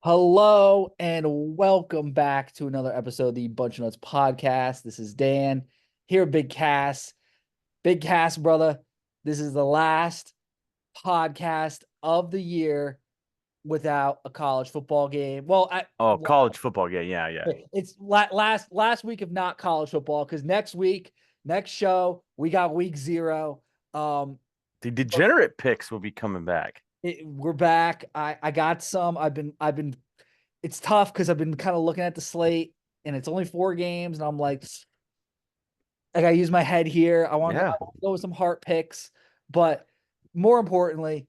Hello and welcome back to another episode of the Bunch of Nuts podcast. This is Dan here, Big Cass. Big Cass, brother. This is the last podcast of the year without a college football game. Oh, college football. Yeah, yeah, yeah. It's last week of not college football because next week, next show, we got week 0. The degenerate picks will be coming back. We're back. I got some. I've been it's tough because I've been kind of looking at the slate and it's only 4 games, and I'm like, I gotta use my head here. Yeah. I wanna go with some heart picks, but more importantly,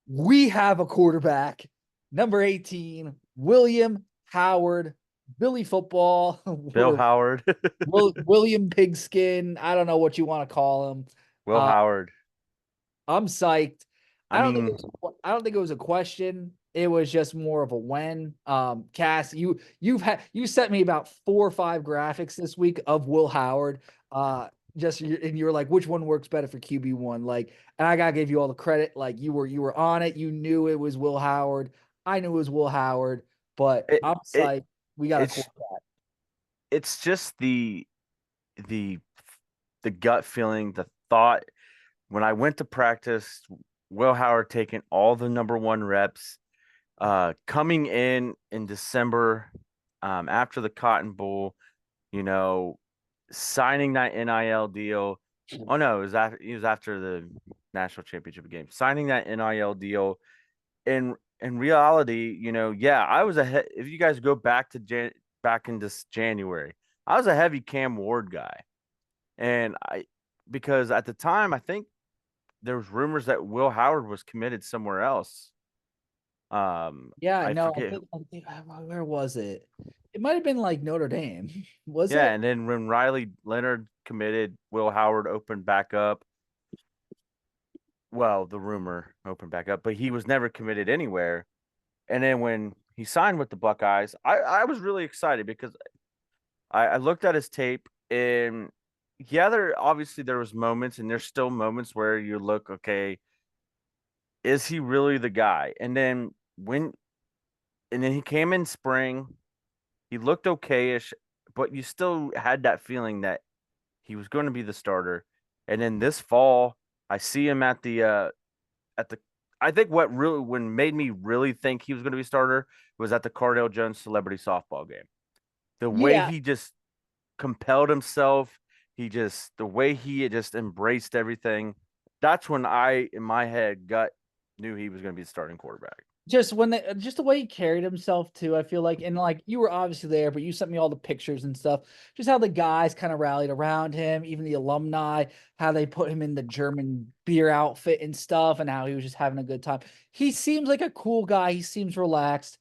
we have a quarterback, number 18, William Howard, Billy Football, Bill or Howard. William Pigskin. I don't know what you want to call him. Will Uh, Howard. I'm psyched. I mean, I don't think it was a question. It was just more of a when. Cass, you sent me about 4 or 5 graphics this week of Will Howard. And you were like, which one works better for QB1? Like, and I gotta give you all the credit. Like you were on it. You knew it was Will Howard. I knew it was Will Howard, but it I'm it psyched. We got a it's quarterback. it's just the the gut feeling, the thought when I went to practice, Will Howard taking all the number one reps, coming in December, after the Cotton Bowl, you know, signing that NIL deal. Oh no, it was after the national championship game. Signing that NIL deal in reality, yeah, I was ahead. If you guys go back to back in this January, I was a heavy Cam Ward guy, and because at the time I think there was rumors that Will Howard was committed somewhere else. Yeah, I no, forget. I think where was it? It might have been like Notre Dame. Was Yeah, it? and then when Riley Leonard committed, Will Howard opened back up. Well, the rumor opened back up, but he was never committed anywhere. And then when he signed with the Buckeyes, I was really excited because I looked at his tape, and yeah, there was moments, and there's still moments where you look, okay, is he really the guy? And then he came in spring, he looked okayish, but you still had that feeling that he was going to be the starter. And then this fall, I see him at the I think what really when made me really think he was going to be starter was at the Cardale Jones Celebrity Softball game. The way Yeah, he just compelled himself, the way he just embraced everything. That's when I, in my head, gut knew he was going to be the starting quarterback. just the way he carried himself too, I feel like, and like you were obviously there, but you sent me all the pictures and stuff. Just how the guys kind of rallied around him, even the alumni, how they put him in the German beer outfit and stuff, and how he was just having a good time. He seems like a cool guy. He seems relaxed.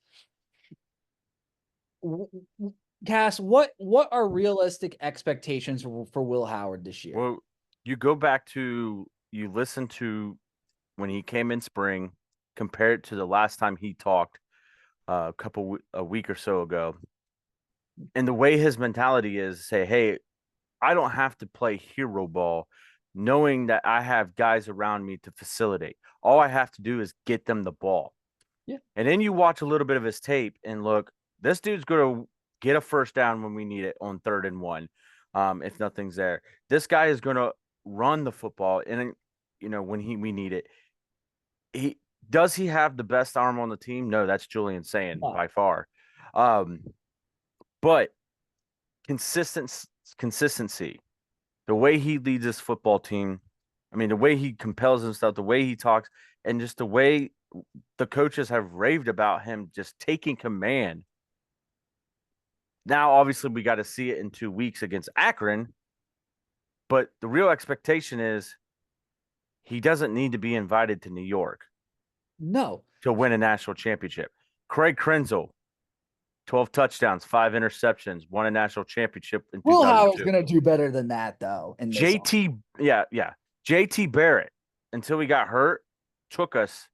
Cass, what are realistic expectations for Will Howard this year? Well, you go back to you listen to when he came in spring, compare it to the last time he talked a week or so ago, and the way his mentality is, say, hey, I don't have to play hero ball, knowing that I have guys around me to facilitate. All I have to do is get them the ball. Yeah. And then you watch a little bit of his tape and look, this dude's going to get a first down when we need it on 3rd and 1. If nothing's there, this guy is going to run the football. And, when we need it, he does he have the best arm on the team? No, that's Julian saying No. by far. Um, but consistency, the way he leads his football team, I mean, the way he compels himself, the way he talks, and just the way the coaches have raved about him just taking command. Now, obviously, we got to see it in 2 weeks against Akron, but the real expectation is he doesn't need to be invited to New York No. to win a national championship. Craig Krenzel, 12 touchdowns, 5 interceptions, won a national championship in Will Howard's 2002. gonna do better than that though in this. JT, yeah, yeah. JT Barrett, until he got hurt, took us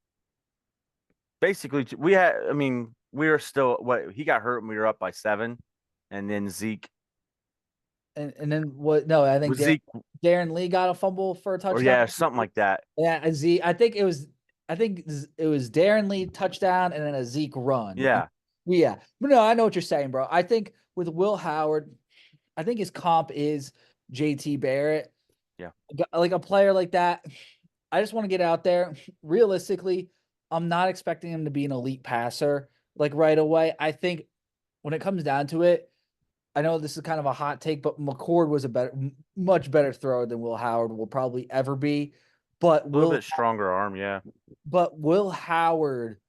basically. I mean, we were still, what, he got hurt when we were up by 7. And then Zeke, And then what? No, I think was Zeke, Darren Lee got a fumble for a or touchdown. yeah, something like that. Yeah, a Zeke. I think it was Darren Lee touchdown and then a Zeke run. Yeah. Yeah, but no, I know what you're saying, bro. I think with Will Howard, I think his comp is JT Barrett. Yeah. Like a player like that, I just want to get out there. Realistically, I'm not expecting him to be an elite passer like right away. I think when it comes down to it, I know this is kind of a hot take, but McCord was much better thrower than Will Howard will probably ever be. But A little bit stronger arm, yeah. Will Howard,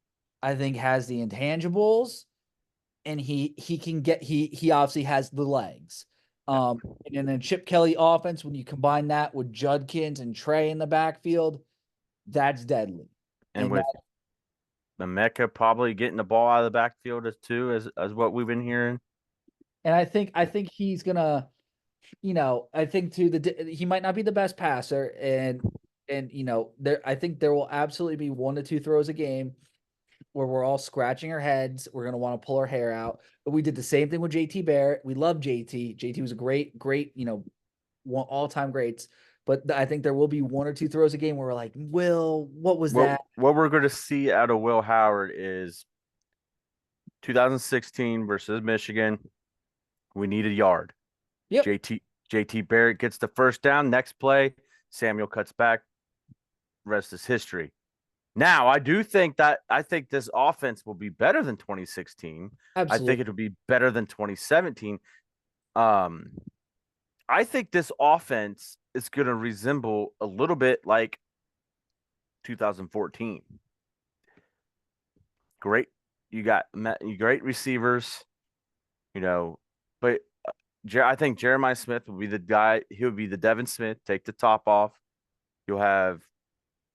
I think, has the intangibles, and he can get he obviously has the legs. And then Chip Kelly offense, when you combine that with Judkins and Trey in the backfield, that's deadly. And And that, with the Mecca probably getting the ball out of the backfield as too, as what we've been hearing. and I think he's gonna, I think too he might not be the best passer, and there I think there will absolutely be 1 to 2 throws a game where we're all scratching our heads. We're gonna want to pull our hair out. But we did the same thing with JT Barrett. We love JT. JT was a great, all-time greats. But I think there will be 1 or 2 throws a game where we're like, Will, what was that? What we're going to see out of Will Howard is 2016 versus Michigan. We need a yard. Yep, JT Barrett gets the first down. Next play, Samuel cuts back. Rest is history. Now, I think this offense will be better than 2016. I think absolutely. it'll be better than 2017. Um, I think this offense is going to resemble a little bit like 2014. Great, you got great receivers, but I think Jeremiah Smith will be the guy. He'll be the Devin Smith. Take the top off. You'll have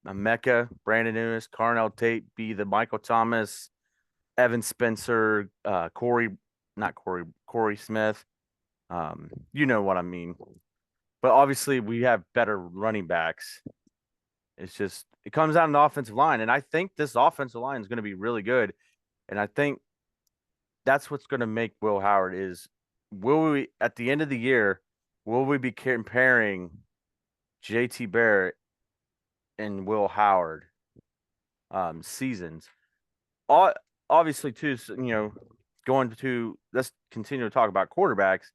Mecca, Brandon Lewis, Carnell Tate be the Michael Thomas, Evan Spencer, Corey Smith. You know what I mean. But obviously, we have better running backs. It's just it comes down to the offensive line, and I think this offensive line is going to be really good. And I think that's what's going to make Will Howard is will we at the end of the year will we be comparing JT Barrett and Will Howard seasons? Obviously, too, going to let's continue to talk about quarterbacks.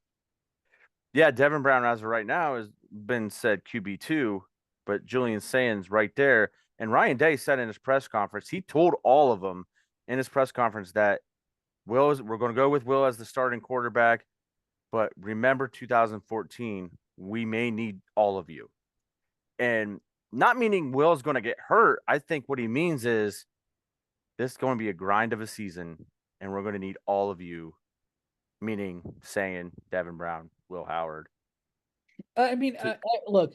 Yeah, Devin Brown as of right now has been said QB2, but Julian Sands right there. And Ryan Day said in his press conference, he told all of them in his press conference that we're going to go with Will as the starting quarterback, but remember 2014, we may need all of you. And not meaning Will's going to get hurt. I think what he means is this is going to be a grind of a season, and we're going to need all of you, meaning saying Devin Brown, Will Howard. I mean, To, look,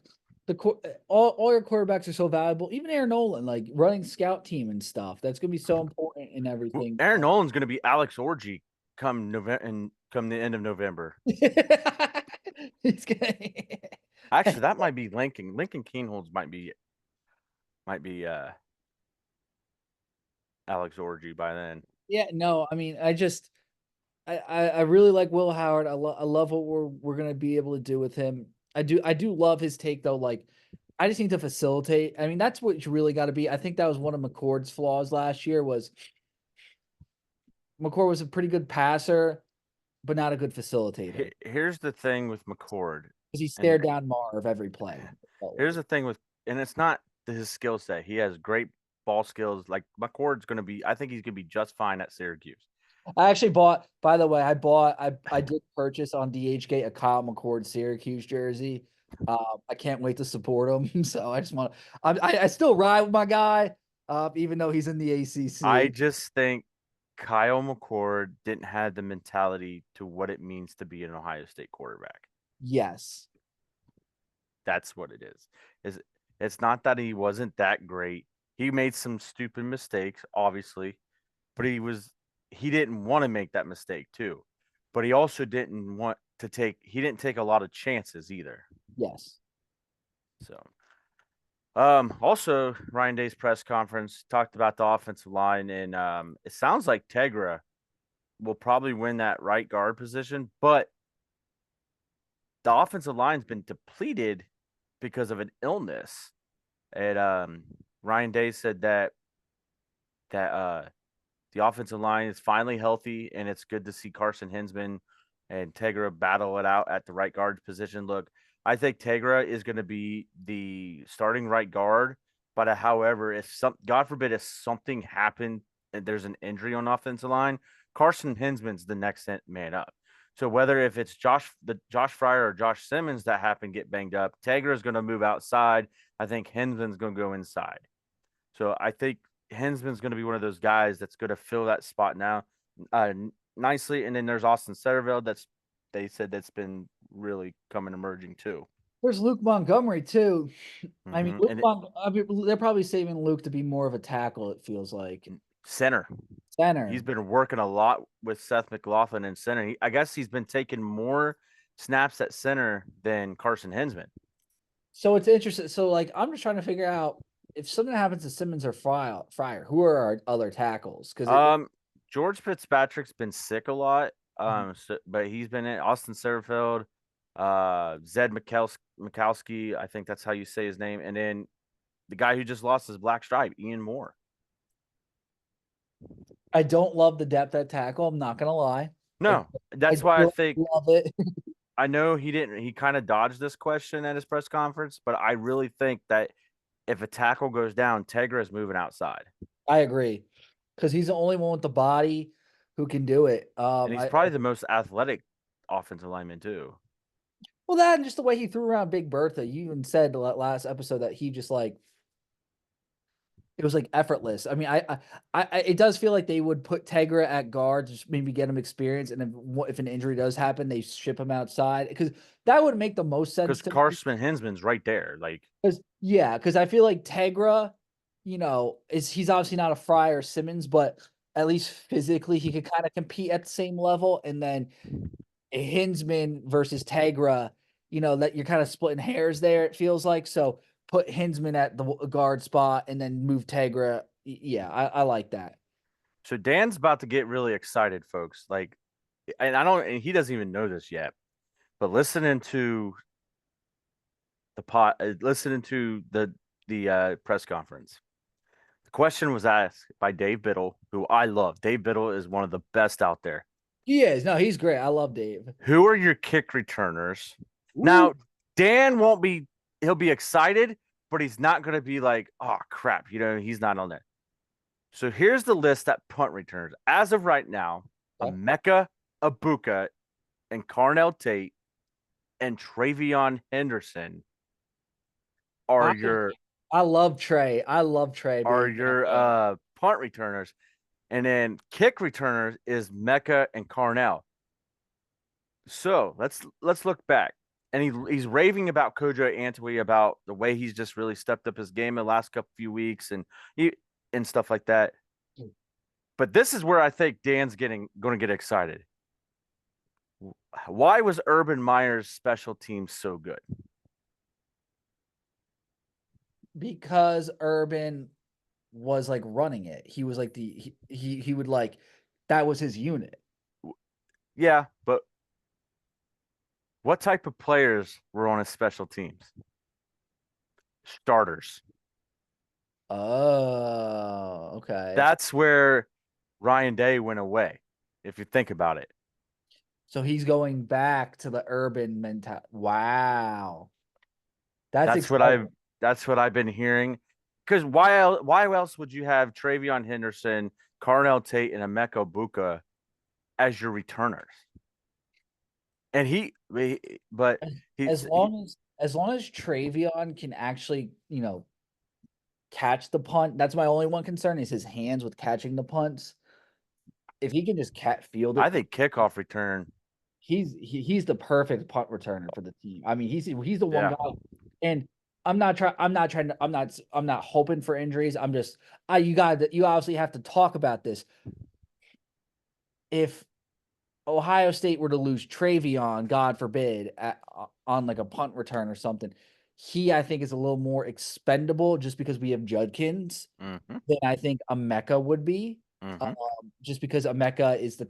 all your quarterbacks are so valuable. Even Aaron Nolan, like running scout team and stuff, that's gonna be so important in everything. Aaron Nolan's going to be Alex Orgy come November and come the end of November. He's gonna. Actually, that might be Lincoln. Lincoln Keenholz might be Alex Orgy by then. Yeah, no, I mean, I really like Will Howard. I love what we're gonna be able to do with him. I do love his take though. Like, I just need to facilitate. I mean, that's what you really got to be. I think that was one of McCord's flaws last year. Was McCord was a pretty good passer, but not a good facilitator Here's the thing with McCord, because he and stared down Marv every play. here's the thing with, and it's not his skill set. He has great ball skills. Like McCord's going to be, I think he's going to be just fine at Syracuse. I actually bought. By the way, I did purchase on DHgate a Kyle McCord Syracuse jersey. I can't wait to support him. So I just want. I still ride with my guy, even though he's in the I ACC. just think Kyle McCord didn't have the mentality to what it means to be an Ohio State quarterback. Yes. That's what it is. It's not that he wasn't that great. He made some stupid mistakes, obviously, but he didn't want to make that mistake too. But he also didn't want to he didn't take a lot of chances either. Yes. So also Ryan Day's press conference talked about the offensive line, and it sounds like Tegra will probably win that right guard position, but the offensive line's been depleted because of an illness. And Ryan Day said that The offensive line is finally healthy, and it's good to see Carson Hinsman and Tegra battle it out at the right guard position. Look, I think Tegra is going to be the starting right guard, but however, if God forbid, if something happened and there's an injury on the offensive line, Carson Hinsman's the next man up. So whether if it's Josh Fryer or Josh Simmons that happen get banged up, Tegra is going to move outside. I think Hinsman's going to go inside. So I think Hensman's going to be one of those guys that's going to fill that spot now nicely. And then there's Austin Setterveld. They said that's been really coming emerging too. There's Luke Montgomery too. I mean, they're probably saving Luke to be more of a tackle. It feels like center. Center. He's been working a lot with Seth McLaughlin in center. I guess he's been taking more snaps at center than Carson Hinsman. So it's interesting. So like, I'm just trying to figure out if something happens to Simmons or Fryer, who are our other tackles? Because George Fitzpatrick's been sick a lot. But he's been in Austin Setterfield, Zed Mikowski. I think that's how you say his name. And then the guy who just lost his black stripe, Ian Moore. I don't love the depth at tackle. I'm not gonna lie. No, that's why I think love it. I know he didn't. He kind of dodged this question at his press conference, but I really think that if a tackle goes down, Tegra is moving outside. I agree, because he's the only one with the body who can do it. And he's probably the most athletic offensive lineman too. Well, that and just the way he threw around Big Bertha. You even said last episode that he just like it was like effortless. I mean, I it does feel like they would put Tegra at guard, just maybe get him experience, and if an injury does happen, they ship him outside because that would make the most sense. Because Carson Hinsman's right there, like because I feel like Tegra, he's obviously not a Fryer or Simmons, but at least physically he could kind of compete at the same level, and then Hinsman versus Tegra, that you're kind of splitting hairs there. It feels like so. Put Hinsman at the guard spot and then move Tegra. Yeah, I like that. So Dan's about to get really excited, folks. Like, and he doesn't even know this yet, but listening to the press conference, the question was asked by Dave Biddle, who I love. Dave Biddle is one of the best out there. He is. No, he's great. I love Dave. Who are your kick returners? Ooh. Now, Dan he'll be excited, but he's not going to be like, oh, crap. He's not on there. So here's the list at punt returners. As of right now, Emeka Egbuka and Carnell Tate and TreVeyon Henderson I love Trey. Are your punt returners. And then kick returners is Mecca and Carnell. So let's look back. And he's raving about Kojo Antwi, about the way he's just really stepped up his game in the last few weeks and stuff like that. But this is where I think Dan's going to get excited. Why was Urban Meyer's special team so good? Because Urban was like running it. He was like he would like that was his unit. Yeah, but what type of players were on his special teams? Starters. Oh, okay. That's where Ryan Day went away, if you think about it. So he's going back to the Urban mentality. Wow. That's what I've been hearing. Because why else would you have TreVeyon Henderson, Carnell Tate, and Emeka Egbuka as your returners? And as long as TreVeyon can actually, catch the punt, that's my only one concern is his hands with catching the punts. If he can just field it, I think kickoff return. He's the perfect punt returner for the team. I mean, he's the one guy, and I'm not hoping for injuries. I'm just you obviously have to talk about this. If Ohio State were to lose TreVeyon, God forbid, on like a punt return or something, I think is a little more expendable just because we have Judkins than I think Emeka would be. Just because Emeka is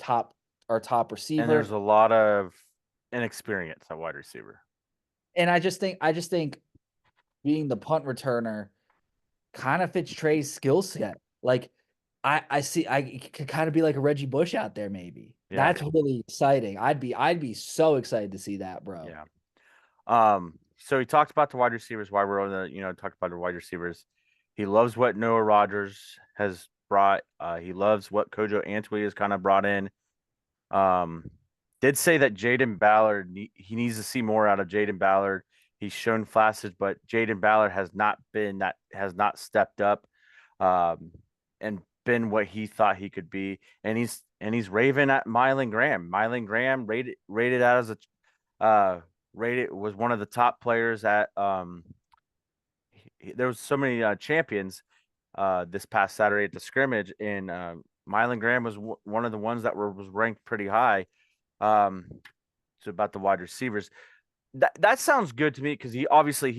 our top receiver. And there's a lot of inexperience at wide receiver. And I just think being the punt returner kind of fits Trey's skill set. Like I see. It could kind of be like a Reggie Bush out there, maybe. Yeah, That's really exciting. I'd be so excited to see that, bro. yeah. So he talked about the wide receivers. Why we're on the talked about the wide receivers. He loves what Noah Rogers has brought. He loves what Kojo Antwi has kind of brought in. Um, did say that Jaden Ballard, he needs to see more out of Jaden Ballard. He's shown flashes, but Jaden Ballard has not stepped up, um, and been what he thought he could be. And he's raving at Mylan Graham. Mylan Graham rated out as a rated was one of the top players at there was so many champions this past Saturday at the scrimmage, and Mylan Graham was one of the ones that was ranked pretty high. So about the wide receivers, that sounds good to me because he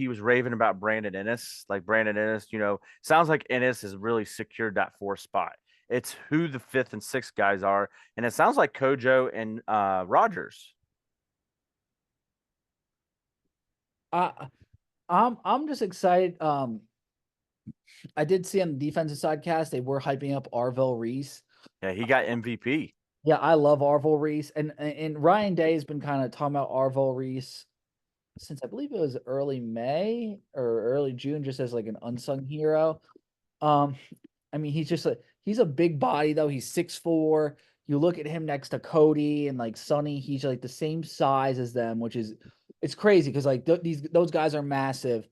was raving about Brandon Ennis. Like Brandon Ennis, sounds like Ennis has really secured that fourth spot. It's who the fifth and sixth guys are, and it sounds like Kojo and Rogers. I I'm just excited. I did see on the defensive side cast they were hyping up Arvell Reese. Yeah, he got MVP. Yeah, I love Arvell Reese, and Ryan Day has been kind of talking about Arvell Reese since I believe it was early May or early June, just as like an unsung hero. Um, I mean, he's a big body though. He's 6'4". You look at him next to Cody and like Sonny, he's like the same size as them, which is it's crazy because like those guys are massive.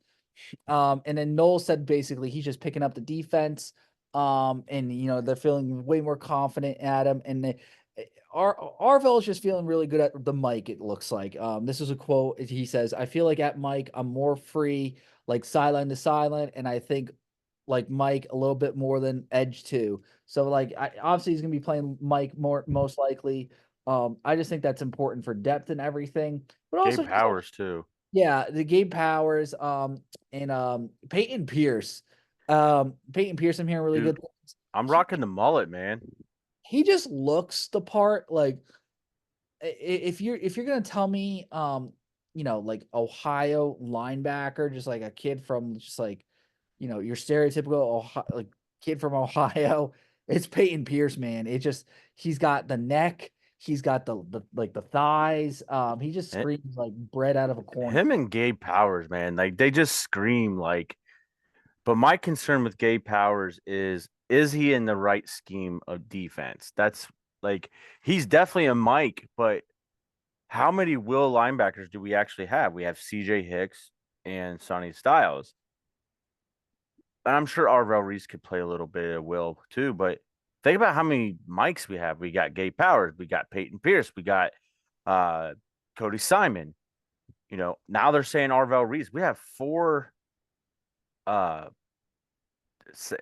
And then Noel said basically he's just picking up the defense. And they're feeling way more confident at him. And Arvell is just feeling really good at the mic, it looks like. This is a quote. He says, I feel like at Mike, I'm more free, like sideline to sideline, and I think like Mike a little bit more than Edge too. So like obviously he's gonna be playing Mike more most likely. I just think that's important for depth and everything. But Gabe also Powers too. yeah, the Gabe Powers, and Peyton Pierce. Peyton Pierce, I'm hearing really Dude, good things. I'm He rocking the mullet, man. he just looks the part. Like if you're gonna tell me, like Ohio linebacker, just like a kid from just like, your stereotypical Ohio, like kid from Ohio, it's Peyton Pierce, man. He's got the neck, he's got the like the thighs. He just Eh, screams like bread out of a corn. Him and Gabe Powers, man, like they just scream like. But my concern with Gabe Powers is he in the right scheme of defense? That's like he's definitely a Mike, but how many will linebackers do we actually have? We have CJ Hicks and Sonny Styles. And I'm sure Arvell Reese could play a little bit of will too, but think about how many Mikes we have. We got Gabe Powers, we got Peyton Pierce, we got uh Cody Simon. Now they're saying Arvell Reese. We have four uh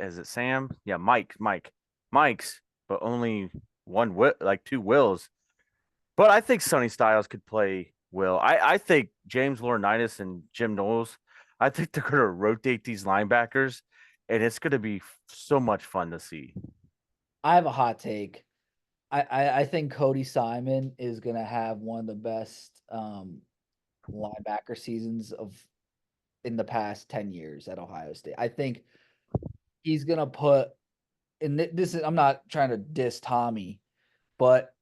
is it Sam? Yeah, Mike's, but only one like two Wills. But I think Sonny Styles could play Will. I think James Laurinaitis and Jim Knowles. I think they're going to rotate these linebackers, and it's going to be so much fun to see. I have a hot take. I think Cody Simon is gonna have one of the best linebacker seasons of in the past 10 years at Ohio State. I think he's gonna put and this is I'm not trying to diss Tommy, but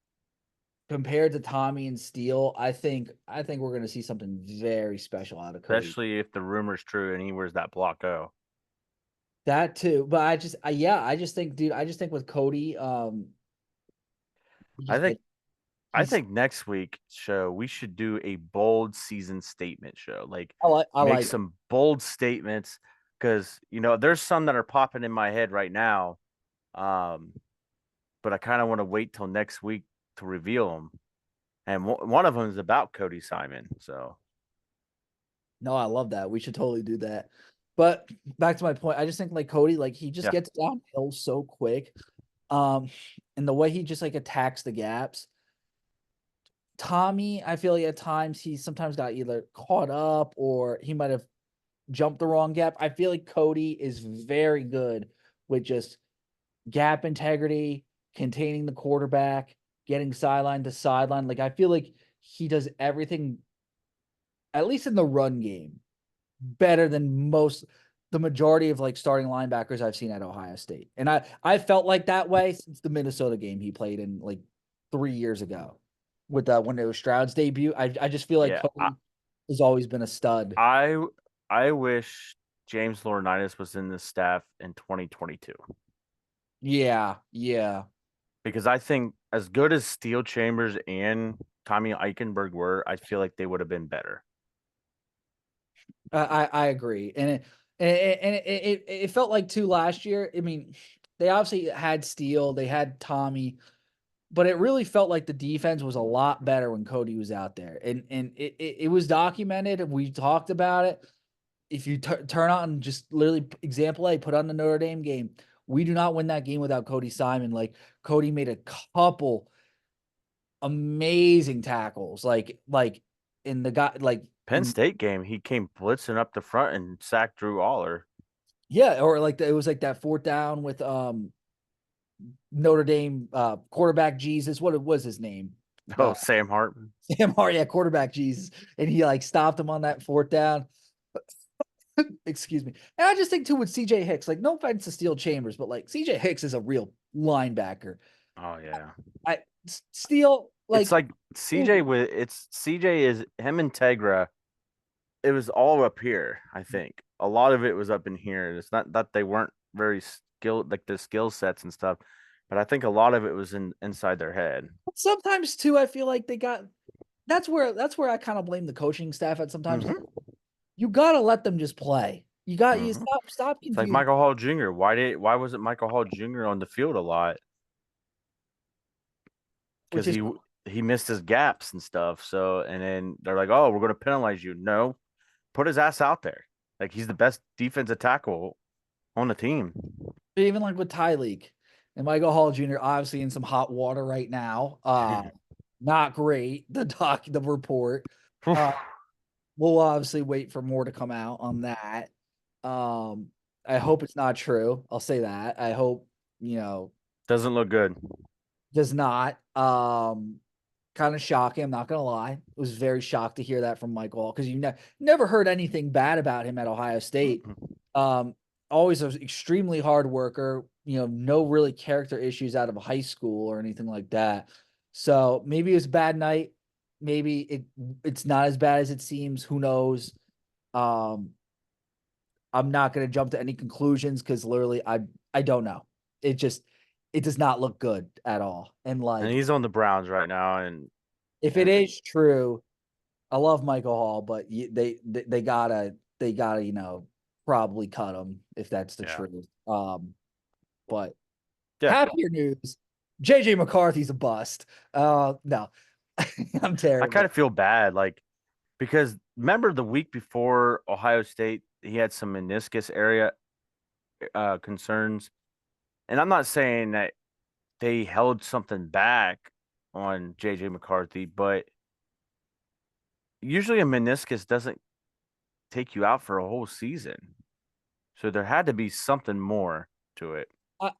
compared to Tommy and Steele, I think we're gonna see something very special out of Cody. Especially if the rumor's true and he wears that block O. That too, but yeah, I just think, dude, I just think with Cody, I he's think been I he's think next week's show we should do a bold season statement show. Like I make like some bold statements because there's some that are popping in my head right now. Um, but I kind of want to wait till next week to reveal them. And one of them is about Cody Simon. So No, I love that. We should totally do that. But back to my point, I just think like Cody, like he just yeah, gets downhill so quick. Um, and the way he just like attacks the gaps. Tommy, I feel like at times he sometimes got either caught up or he might have jumped the wrong gap. I feel like Cody is very good with just gap integrity, containing the quarterback, getting sideline to sideline. Like I feel like he does everything, at least in the run game, better than most the majority of like starting linebackers I've seen at Ohio State. And I felt like that way since the Minnesota game he played in like 3 years ago with when it was Stroud's debut. I just feel like Yeah, Cody has always been a stud. I I wish James Laurinaitis was in the staff in 2022 Yeah, yeah. because I think as good as Steel Chambers and Tommy Eichenberg were, I feel like they would have been better. I agree. And it felt like too last year. I mean, they obviously had Steele, they had Tommy, but it really felt like the defense was a lot better when Cody was out there. And it was documented and we talked about it. If you turn on just literally example A, put on the Notre Dame game. We do not win that game without Cody Simon. Like Cody made a couple amazing tackles. Like in the guy like Penn State game, he came blitzing up the front and sacked Drew Aller. yeah, or like it was like that fourth down with Notre Dame quarterback Jesus. What was his name? Oh, Sam Hartman. Sam Hart, yeah, quarterback Jesus. And he like stopped him on that fourth down. Excuse me. And I just think too with CJ Hicks, like no offense to Steel Chambers, but like CJ Hicks is a real linebacker. Oh yeah. I Steel It's like like CJ is him and Tegra. It was all up here, I think. A lot of it was up in here. It's not that they weren't very skilled, like the skill sets and stuff, but I think a lot of it was inside their head. sometimes too, I feel like they got that's where I kind of blame the coaching staff at sometimes. Mm-hmm. You gotta let them just play. You Mm-hmm. stop It's like confusing. Michael Hall Jr. Why wasn't Michael Hall Jr. on the field a lot? Which Because is he missed his gaps and stuff. So and then they're like, oh, we're going to penalize you. No, put his ass out there. Like he's the best defensive tackle on the team. even like with Ty League and Michael Hall Jr. obviously in some hot water right now. Not great. The report. Uh, we'll obviously wait for more to come out on that. I hope it's not true. I'll say that. I hope, Doesn't look good. does not. Kind of shocking. I'm not gonna lie. I was very shocked to hear that from Michael Hall because never heard anything bad about him at Ohio State. Um, always an extremely hard worker. No really character issues out of high school or anything like that. So maybe it was a bad night. Maybe it's not as bad as it seems. Who knows? Um, I'm not going to jump to any conclusions because literally I don't know. It does not look good at all. And And like he's on the Browns right now. if it And is true, I love Michael Hall, but they gotta probably cut him if that's the yeah, truth. But yeah. happier news, JJ McCarthy's a bust. No, I'm I terrible. kind of feel bad, like because remember the week before Ohio State, he had some meniscus area concerns, and I'm not saying that they held something back on JJ McCarthy, but usually a meniscus doesn't take you out for a whole season. So there had to be something more to it.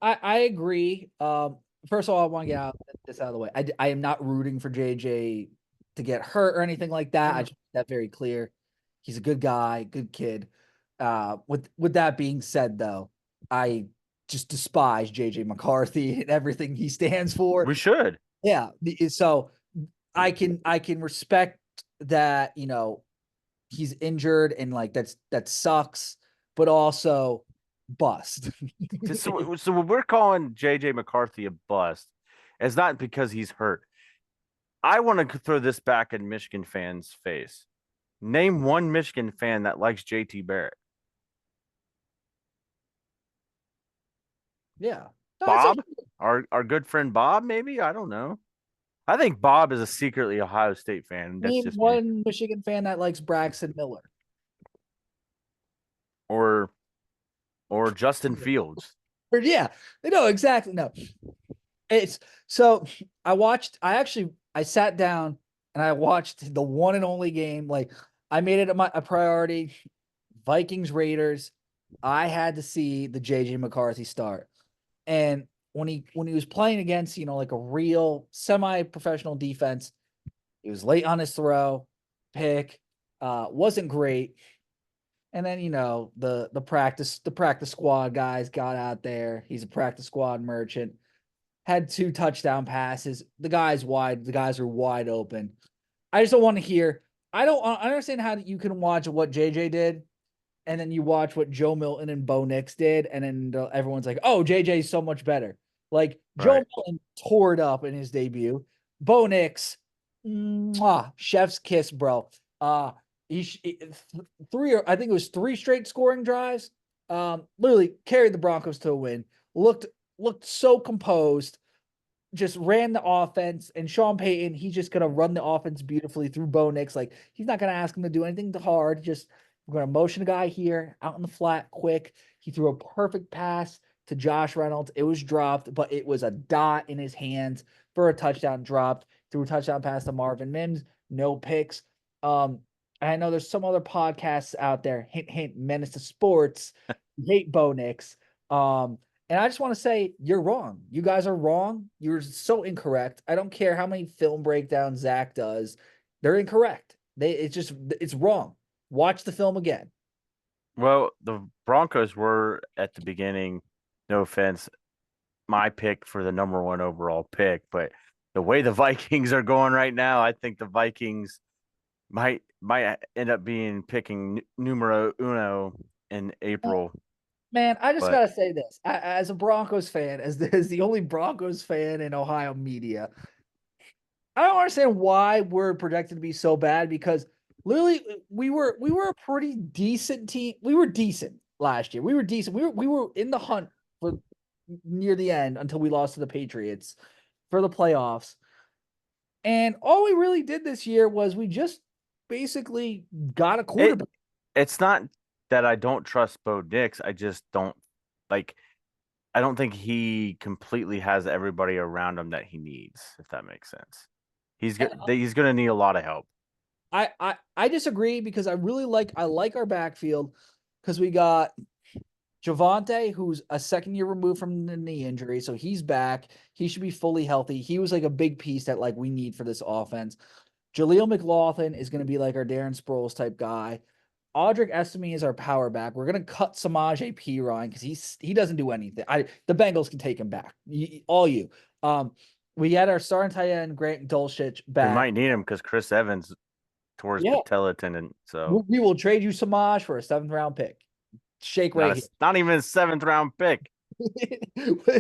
I agree. First of all, I want to get this out of the way. I am not rooting for JJ to get hurt or anything like that. I just make that very clear. He's a good guy, good kid. With that being said, though, I just despise JJ McCarthy and everything he stands for. We should. Yeah, so I can respect that. He's injured and like that sucks, but also bust. So when we're calling JJ McCarthy a bust, it's not because he's hurt. I want to throw this back in Michigan fans' face. Name one Michigan fan that likes JT Barrett. Yeah. No, it's Bob, our good friend Bob, maybe. I don't know. I think Bob is a secretly Ohio State fan. That's name just me. one Michigan fan that likes Braxton Miller. Or Justin Fields. Or yeah, no, exactly. No, it's so I sat down and I watched the one and only game. Like I made it a priority. Vikings Raiders. I had to see the JJ McCarthy start. And when he was playing against, like a real semi-professional defense, he was late on his throw, pick, wasn't great. And then the practice squad guys got out there. He's a practice squad merchant. Had 2 touchdown passes. The guys are wide open. I just don't want to hear. I understand how you can watch what JJ did, and then you watch what Joe Milton and Bo Nix did, and then everyone's like, "Oh, JJ's so much better." Like Joe Right. Milton tore it up in his debut. Bo Nix, chef's kiss, bro. He 3, I think it was 3 straight scoring drives. Literally carried the Broncos to a win. Looked so composed, just ran the offense, and Sean Payton, he's just gonna run the offense beautifully through Bo Nix. Like, he's not gonna ask him to do anything too hard. Just, we're gonna motion a guy here out in the flat quick. He threw a perfect pass to Josh Reynolds. It was dropped, but it was a dot in his hands for a touchdown. Dropped, threw a touchdown pass to Marvin Mims. No picks. And I know there's some other podcasts out there. Hint, hint. Menace to Sports. Hate Bo Nix. And I just want to say, you're wrong. You guys are wrong. You're so incorrect. I don't care how many film breakdowns Zach does. They're incorrect. It's wrong. Watch the film again. Well, the Broncos were at the beginning, no offense, my pick for the number 1 overall pick, but the way the Vikings are going right now, I think the Vikings might end up being picking numero uno in April. Man, I just But gotta say this. As a Broncos fan, as the only Broncos fan in Ohio media, I don't understand why we're projected to be so bad, because literally we were a pretty decent team. We were decent last year. We were decent. We were in the hunt for near the end until we lost to the Patriots for the playoffs. And all we really did this year was we just basically got a it quarterback. it's not that I don't trust Bo Nix. I just don't like. I don't think he completely has everybody around him that he needs. If that makes sense, And he's going to need a lot of help. I disagree, because I like our backfield, because we got Javante, who's a second year removed from the knee injury, so he's back. He should be fully healthy. He was like a big piece that like we need for this offense. Jaleel McLaughlin is going to be like our Darren Sproles type guy. Audric Estime is our power back. We're gonna cut Samaje Perine because he doesn't do anything. The Bengals can take him back. All you. Um, we had our starting tight end Grant Dulcich We back. might need him because Chris Evans tore his Yeah, patella tendon. So we will trade you Samaj for a 7th round pick. Shake right not even a 7th round pick. here.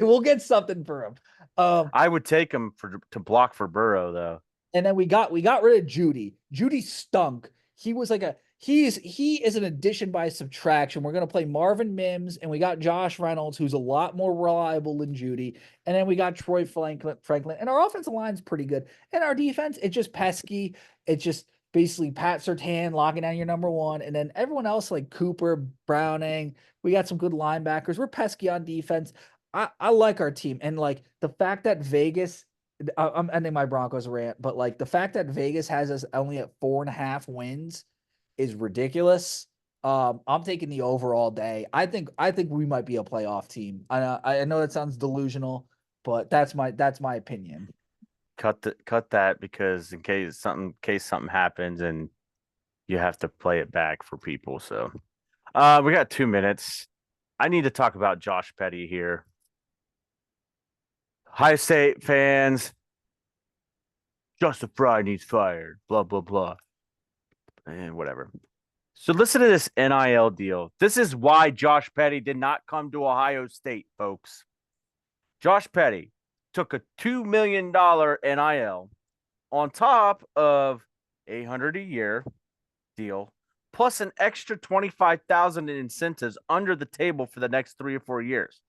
We'll get something for him. I would take him to block for Burrow though. And then we got rid of Judy. Judy stunk. He was like he is an addition by subtraction. We're gonna play Marvin Mims, and we got Josh Reynolds, who's a lot more reliable than Judy. And then we got Troy Franklin, and our offensive line's pretty good. And our defense, it's just pesky. It's just basically Pat Surtain locking down your number 1, and then everyone else like Cooper, Browning. We got some good linebackers. We're pesky on defense. I like our team, and like the fact that Vegas, I'm ending my Broncos rant, but like the fact that Vegas has us only at 4.5 wins is ridiculous. I'm taking the over all day. I think we might be a playoff team. I know that sounds delusional, but that's my opinion. Cut that because in case something happens and you have to play it back for people. So we got 2 minutes. I need to talk about Josh Petty here. High State fans, Justin Fry needs fired. Blah blah blah. And whatever. So listen to this NIL deal. This is why Josh Petty did not come to Ohio State, folks. Josh Petty took a $2 million NIL on top of $800 a year deal, plus an extra $25,000 in incentives under the table for the next 3 or 4 years.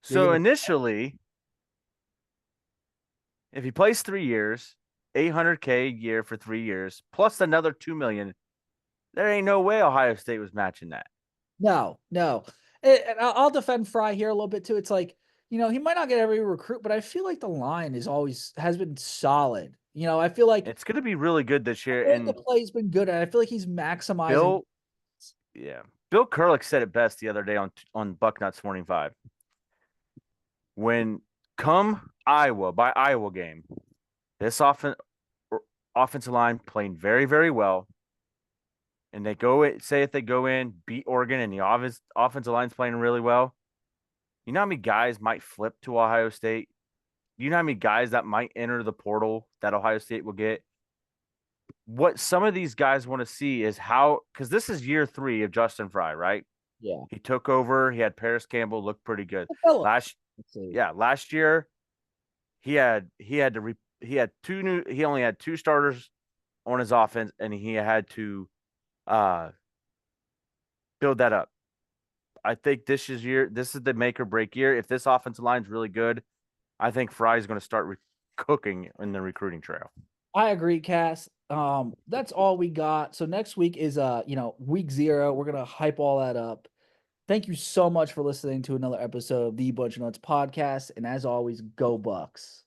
So initially, if he plays 3 years, $800K a year for 3 years, plus another $2 million, there ain't no way Ohio State was matching that. No. And I'll defend Fry here a little bit too. It's like, he might not get every recruit, but I feel like the line has been solid. I feel like It's going to be really good this year. And the play's been good, and I feel like he's maximizing. Bill Kurlick said it best the other day on Bucknuts Morning 5. When come Iowa game, this offensive line playing very, very well. and they go in, say if they go in, beat Oregon, and the offensive line's playing really well, you know how many guys might flip to Ohio State? You know how many guys that might enter the portal that Ohio State will get? What some of these guys want to see is how, because this is year 3 of Justin Fry, right? Yeah. He took over. He had Paris Campbell, looked pretty good. Develop. Last Let's see. yeah, last year he had to he had two new he only had 2 starters on his offense, and he had to uh build that up. I think this is the make or break year. If this offensive line is really good, I think Fry's going to start cooking in the recruiting trail. I agree, Cass. That's all we got. So next week is week 0. We're gonna hype all that up. Thank you so much for listening to another episode of the Bunch of Nuts podcast. And as always, go Bucks.